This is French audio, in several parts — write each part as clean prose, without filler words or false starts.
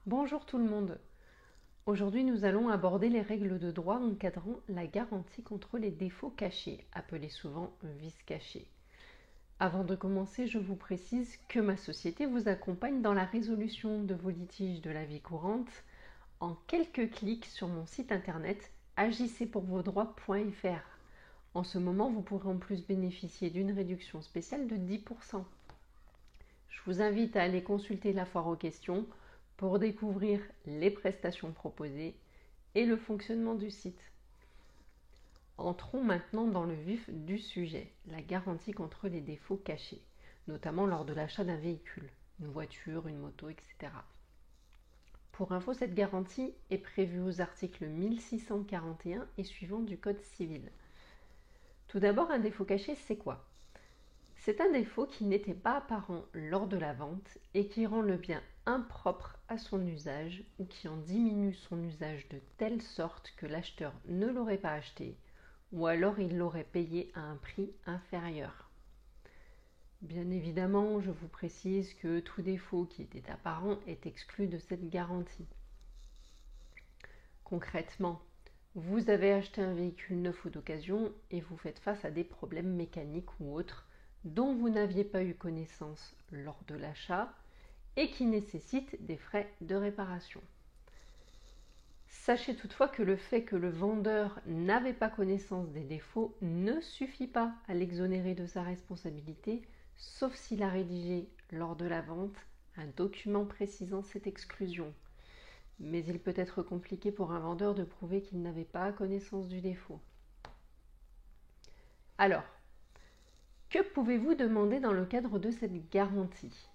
Bonjour tout le monde. Aujourd'hui, nous allons aborder les règles de droit encadrant la garantie contre les défauts cachés, appelés souvent vices cachés. Avant de commencer, je vous précise que ma société vous accompagne dans la résolution de vos litiges de la vie courante en quelques clics sur mon site internet agissezpourvosdroits.fr. En ce moment, vous pourrez en plus bénéficier d'une réduction spéciale de 10%. Je vous invite à aller consulter la foire aux questions pour découvrir les prestations proposées et le fonctionnement du site. Entrons maintenant dans le vif du sujet, la garantie contre les défauts cachés, notamment lors de l'achat d'un véhicule, une voiture, une moto, etc. Pour info, cette garantie est prévue aux articles 1641 et suivants du Code civil. Tout d'abord, un défaut caché, c'est quoi ? C'est un défaut qui n'était pas apparent lors de la vente et qui rend le bien impropre à son usage ou qui en diminue son usage de telle sorte que l'acheteur ne l'aurait pas acheté ou alors il l'aurait payé à un prix inférieur. Bien évidemment, je vous précise que tout défaut qui était apparent est exclu de cette garantie. Concrètement, vous avez acheté un véhicule neuf ou d'occasion et vous faites face à des problèmes mécaniques ou autres dont vous n'aviez pas eu connaissance lors de l'achat et qui nécessitent des frais de réparation. Sachez toutefois que le fait que le vendeur n'avait pas connaissance des défauts ne suffit pas à l'exonérer de sa responsabilité, sauf s'il a rédigé lors de la vente un document précisant cette exclusion. Mais il peut être compliqué pour un vendeur de prouver qu'il n'avait pas connaissance du défaut. Alors, que pouvez-vous demander dans le cadre de cette garantie ?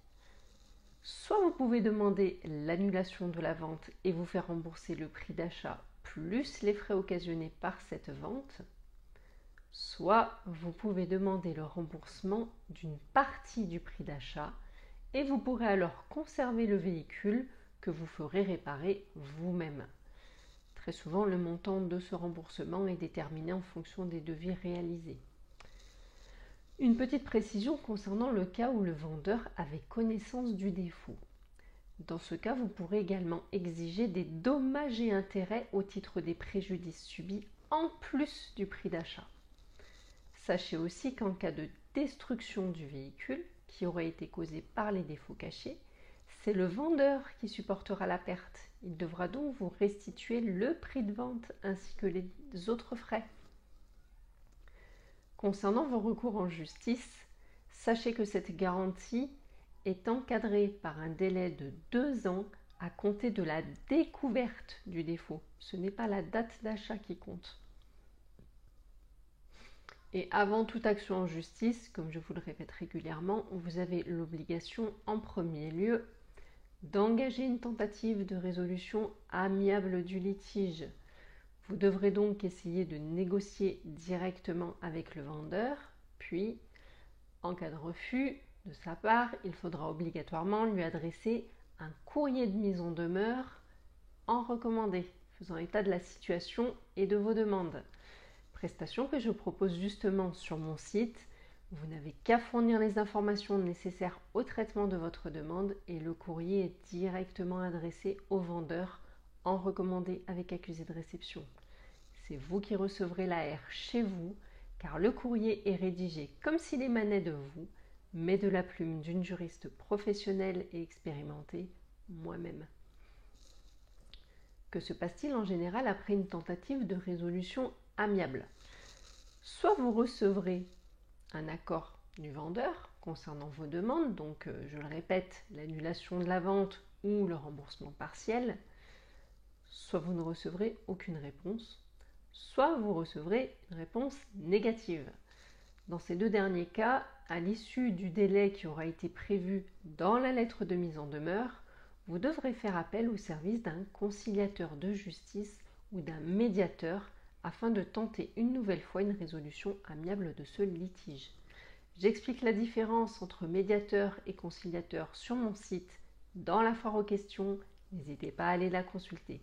Soit vous pouvez demander l'annulation de la vente et vous faire rembourser le prix d'achat plus les frais occasionnés par cette vente, soit vous pouvez demander le remboursement d'une partie du prix d'achat et vous pourrez alors conserver le véhicule que vous ferez réparer vous-même. Très souvent, le montant de ce remboursement est déterminé en fonction des devis réalisés. Une petite précision concernant le cas où le vendeur avait connaissance du défaut. Dans ce cas, vous pourrez également exiger des dommages et intérêts au titre des préjudices subis en plus du prix d'achat. Sachez aussi qu'en cas de destruction du véhicule qui aurait été causée par les défauts cachés, c'est le vendeur qui supportera la perte. Il devra donc vous restituer le prix de vente ainsi que les autres frais. Concernant vos recours en justice, sachez que cette garantie est encadrée par un délai de 2 ans à compter de la découverte du défaut. Ce n'est pas la date d'achat qui compte. Et avant toute action en justice, comme je vous le répète régulièrement, vous avez l'obligation en premier lieu d'engager une tentative de résolution amiable du litige. Vous devrez donc essayer de négocier directement avec le vendeur, puis, en cas de refus de sa part, il faudra obligatoirement lui adresser un courrier de mise en demeure en recommandé, faisant état de la situation et de vos demandes. Prestation que je propose justement sur mon site. Vous n'avez qu'à fournir les informations nécessaires au traitement de votre demande et le courrier est directement adressé au vendeur en recommandé avec accusé de réception. C'est vous qui recevrez l'AR chez vous, car le courrier est rédigé comme s'il émanait de vous, mais de la plume d'une juriste professionnelle et expérimentée, moi-même. Que se passe-t-il en général après une tentative de résolution amiable ? Soit vous recevrez un accord du vendeur concernant vos demandes, donc je le répète, l'annulation de la vente ou le remboursement partiel, soit vous ne recevrez aucune réponse, soit vous recevrez une réponse négative. Dans ces deux derniers cas, à l'issue du délai qui aura été prévu dans la lettre de mise en demeure, vous devrez faire appel au service d'un conciliateur de justice ou d'un médiateur afin de tenter une nouvelle fois une résolution amiable de ce litige. J'explique la différence entre médiateur et conciliateur sur mon site dans la foire aux questions, n'hésitez pas à aller la consulter.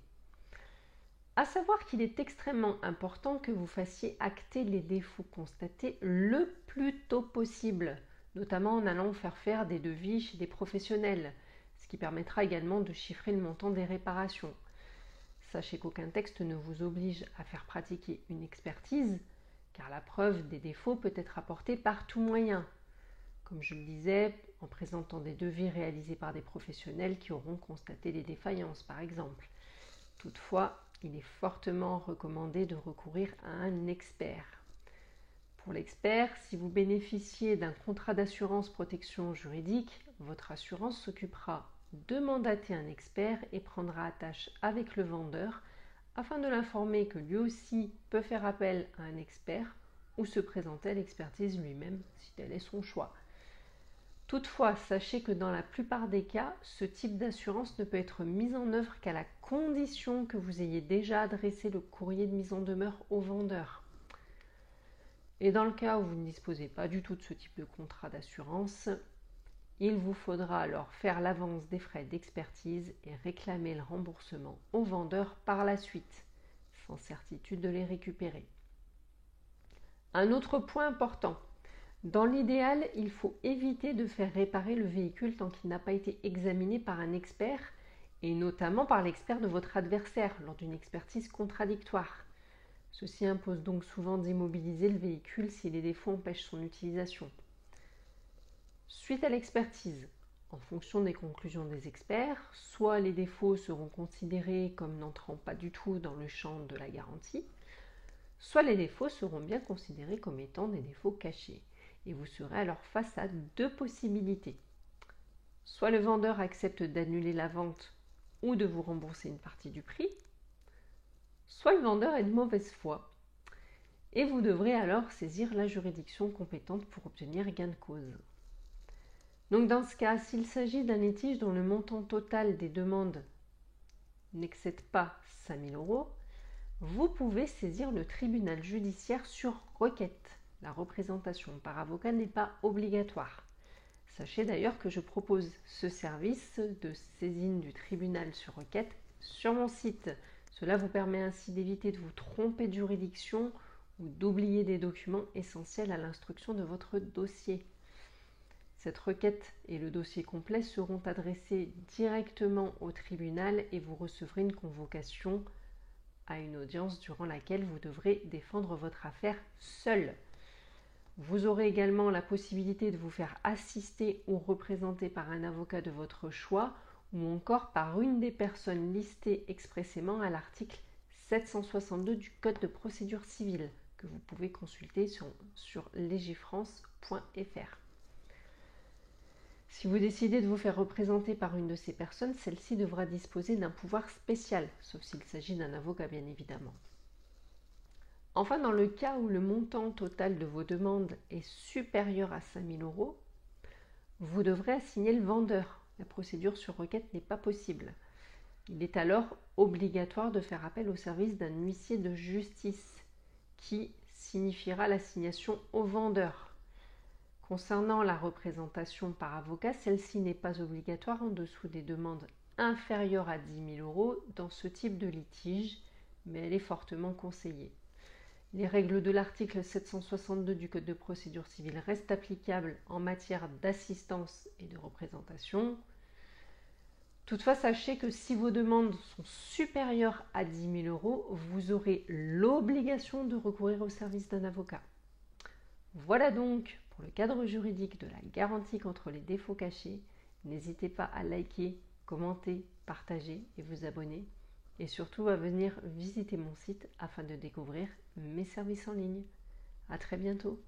À savoir qu'il est extrêmement important que vous fassiez acter les défauts constatés le plus tôt possible, notamment en allant faire des devis chez des professionnels. ce qui permettra également de chiffrer le montant des réparations. Sachez qu'aucun texte ne vous oblige à faire pratiquer une expertise, car la preuve des défauts peut être apportée par tout moyen. Comme je le disais, en présentant des devis réalisés par des professionnels qui auront constaté les défaillances, par exemple. Toutefois, il est fortement recommandé de recourir à un expert. Pour l'expert, si vous bénéficiez d'un contrat d'assurance protection juridique, votre assurance s'occupera de mandater un expert et prendra attache avec le vendeur afin de l'informer que lui aussi peut faire appel à un expert ou se présenter à l'expertise lui-même si tel est son choix. Toutefois, sachez que dans la plupart des cas, ce type d'assurance ne peut être mis en œuvre qu'à la condition que vous ayez déjà adressé le courrier de mise en demeure au vendeur. Et dans le cas où vous ne disposez pas du tout de ce type de contrat d'assurance, il vous faudra alors faire l'avance des frais d'expertise et réclamer le remboursement au vendeur par la suite, sans certitude de les récupérer. Un autre point important, dans l'idéal, il faut éviter de faire réparer le véhicule tant qu'il n'a pas été examiné par un expert, et notamment par l'expert de votre adversaire lors d'une expertise contradictoire. Ceci impose donc souvent d'immobiliser le véhicule si les défauts empêchent son utilisation. Suite à l'expertise, en fonction des conclusions des experts, soit les défauts seront considérés comme n'entrant pas du tout dans le champ de la garantie, soit les défauts seront bien considérés comme étant des défauts cachés. Et vous serez alors face à deux possibilités. Soit le vendeur accepte d'annuler la vente ou de vous rembourser une partie du prix, soit le vendeur est de mauvaise foi. Et vous devrez alors saisir la juridiction compétente pour obtenir gain de cause. Donc dans ce cas, s'il s'agit d'un litige dont le montant total des demandes n'excède pas 5 000 €, vous pouvez saisir le tribunal judiciaire sur requête. La représentation par avocat n'est pas obligatoire. Sachez d'ailleurs que je propose ce service de saisine du tribunal sur requête sur mon site. Cela vous permet ainsi d'éviter de vous tromper de juridiction ou d'oublier des documents essentiels à l'instruction de votre dossier. Cette requête et le dossier complet seront adressés directement au tribunal et vous recevrez une convocation à une audience durant laquelle vous devrez défendre votre affaire seul. Vous aurez également la possibilité de vous faire assister ou représenter par un avocat de votre choix ou encore par une des personnes listées expressément à l'article 762 du Code de procédure civile que vous pouvez consulter sur legifrance.fr. Si vous décidez de vous faire représenter par une de ces personnes, celle-ci devra disposer d'un pouvoir spécial, sauf s'il s'agit d'un avocat bien évidemment. Enfin, dans le cas où le montant total de vos demandes est supérieur à 5 000 €, vous devrez assigner le vendeur. La procédure sur requête n'est pas possible. Il est alors obligatoire de faire appel au service d'un huissier de justice qui signifiera l'assignation au vendeur. Concernant la représentation par avocat, celle-ci n'est pas obligatoire en dessous des demandes inférieures à 10 000 € dans ce type de litige, mais elle est fortement conseillée. Les règles de l'article 762 du Code de procédure civile restent applicables en matière d'assistance et de représentation. Toutefois, sachez que si vos demandes sont supérieures à 10 000 €, vous aurez l'obligation de recourir au service d'un avocat. Voilà donc pour le cadre juridique de la garantie contre les défauts cachés. N'hésitez pas à liker, commenter, partager et vous abonner. Et surtout à venir visiter mon site afin de découvrir mes services en ligne. À très bientôt.